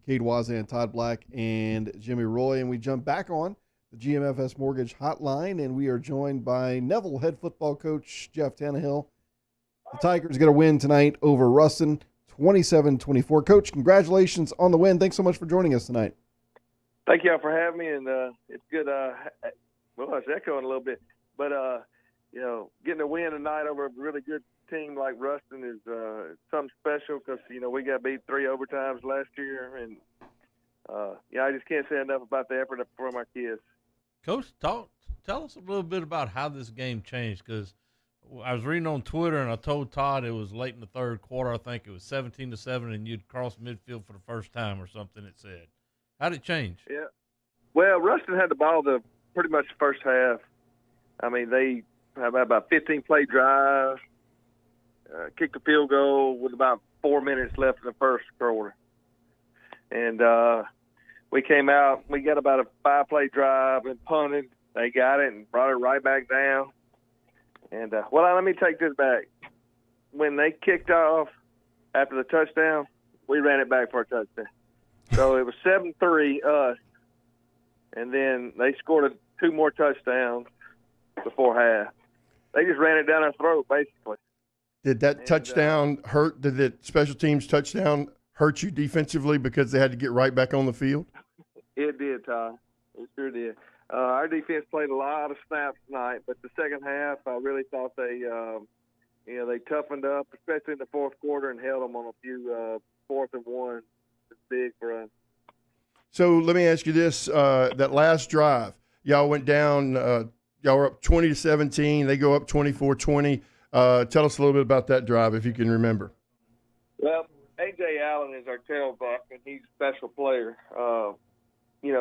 Cade Wazan, Todd Black, and Jimmy Roy. And we jump back on the GMFS Mortgage Hotline, and we are joined by Neville head football coach Jeff Tannehill. The Tigers get a win tonight over Ruston, 27-24. Coach, congratulations on the win. Thanks so much for joining us tonight. Thank y'all for having me, and it's good. Well, it's echoing a little bit, but getting a win tonight over a really good team like Ruston is something special because we got beat 3 overtimes last year, and I just can't say enough about the effort from our kids. Coach, tell us a little bit about how this game changed, because I was reading on Twitter and I told Todd it was late in the third quarter. I think it was 17-7, and you'd crossed midfield for the first time or something. It said, how did it change? Yeah, well, Ruston had the ball pretty much the first half. I mean, they have about 15-play drive, kicked a field goal with about 4 minutes left in the first quarter, and we came out. We got about a 5-play drive and punted. They got it and brought it right back down. And, let me take this back. When they kicked off after the touchdown, we ran it back for a touchdown. So it was 7-3 us, and then they scored 2 more touchdowns before half. They just ran it down our throat, basically. Did that touchdown hurt? Did the special teams touchdown hurt you defensively because they had to get right back on the field? It did, Ty. It sure did. Our defense played a lot of snaps tonight, but the second half, I really thought they toughened up, especially in the fourth quarter, and held them on a few 4th and 1. It's big for us. So let me ask you this: that last drive, y'all went down. Y'all were up 20-17. They go up 24-20. Tell us a little bit about that drive, if you can remember. Well, A.J. Allen is our tailback, and he's a special player. He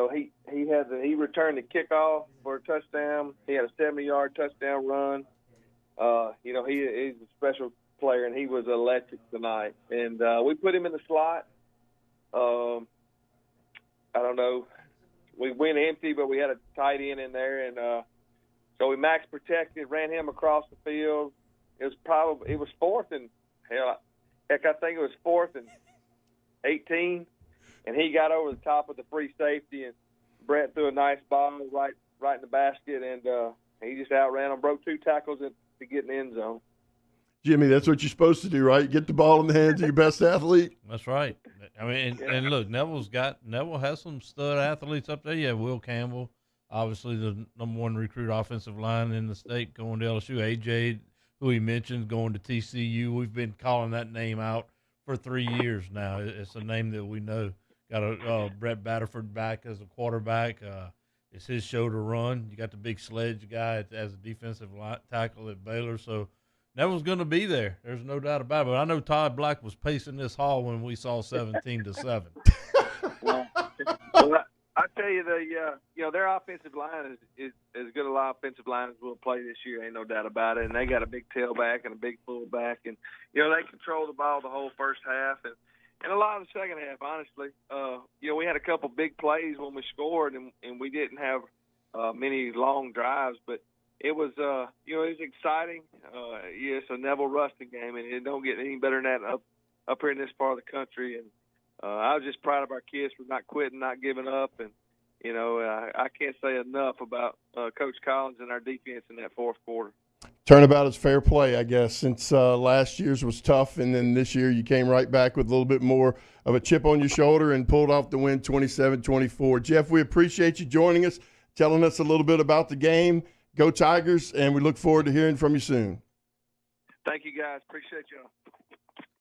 returned the kickoff for a touchdown. He had a 70-yard touchdown run. He's a special player, and he was electric tonight. And we put him in the slot. I don't know. We went empty, but we had a tight end in there, and so we max protected, ran him across the field. It was 4th and I think it was 4th and 18. And he got over the top of the free safety, and Brett threw a nice ball right in the basket, and he just outran him, broke 2 tackles to get in the end zone. Jimmy, that's what you're supposed to do, right? Get the ball in the hands of your best athlete. That's right. I mean, and look, Neville has some stud athletes up there. You have Will Campbell, obviously the #1 recruit offensive line in the state, going to LSU. AJ, who he mentioned, going to TCU. We've been calling that name out for 3 years now. It's a name that we know. Got a Brett Batterford back as a quarterback. It's his show to run. You got the big sledge guy as a defensive tackle at Baylor. So Neville's going to be there. There's no doubt about it. But I know Todd Black was pacing this hall when we saw 17-7. Well, I tell you, their offensive line is as good an offensive line as we'll play this year. Ain't no doubt about it. And they got a big tailback and a big fullback, and they control the ball the whole first half and a lot of the second half. Honestly, we had a couple big plays when we scored, and we didn't have many long drives, but it was it was exciting. It's a Neville Ruston game, and it don't get any better than that up here in this part of the country. And I was just proud of our kids for not quitting, not giving up, and I can't say enough about Coach Collins and our defense in that fourth quarter. Turnabout is fair play, I guess, since last year's was tough, and then this year you came right back with a little bit more of a chip on your shoulder and pulled off the win 27-24. Jeff, we appreciate you joining us, telling us a little bit about the game. Go Tigers, and we look forward to hearing from you soon. Thank you, guys. Appreciate y'all.